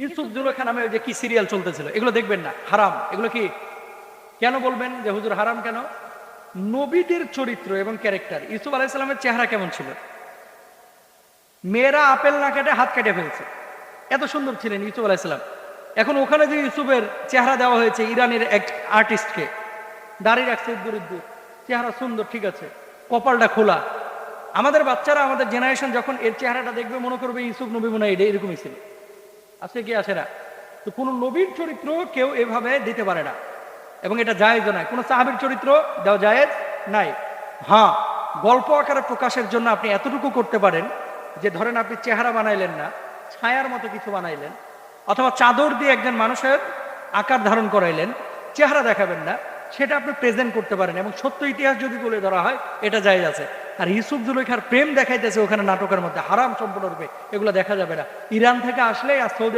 ইউসুফ জুলেখা নামে ওই যে কি সিরিয়াল চলতেছিল, এগুলো দেখবেন না, হারাম। এগুলো কি, কেন বলবেন যে হুজুর হারাম কেন? নবীদের চরিত্র এবং ক্যারেক্টার, ইউসুফ আলাইহিসসালামের চেহারা কেমন ছিল? মেয়েরা আপেল না কেটে হাত কেটে ফেলছে, এত সুন্দর ছিলেন ইউসুফ আলাইহিসসালাম। এখন ওখানে যে ইউসুফের চেহারা দেওয়া হয়েছে ইরানের এক আর্টিস্টকে, দাড়ি রাখছে দূর, চেহারা সুন্দর, ঠিক আছে, কপালটা খোলা। আমাদের বাচ্চারা, আমাদের জেনারেশন যখন এর চেহারাটা দেখবে মনে করবে ইউসুফ নবী মনে হয় এরকমই ছিল। আছে কি আসে না? তো কোনো নবীর চরিত্র কেউ এভাবে দিতে পারে না, এবং এটা জায়েজ নয়। কোনো সাহাবীর চরিত্র দেওয়া জায়েজ নাই। হ্যাঁ, গল্প আকারে প্রকাশের জন্য আপনি এতটুকু করতে পারেন যে ধরেন আপনি চেহারা বানাইলেন না, ছায়ার মতো কিছু বানাইলেন, অথবা চাদর দিয়ে একজন মানুষের আকার ধারণ করাইলেন, চেহারা দেখাবেন না, সেটা আপনি প্রেজেন্ট করতে পারেন, এবং সত্য ইতিহাস যদি তুলে ধরা হয় এটা জায়েজ আছে। আর ইউসুফ জুলেখার প্রেম দেখাইতেছে ওখানে নাটকের মধ্যে, হারাম সম্পূর্ণরূপে, এগুলো দেখা যাবে না। ইরান থেকে আসলে আর সৌদি আরব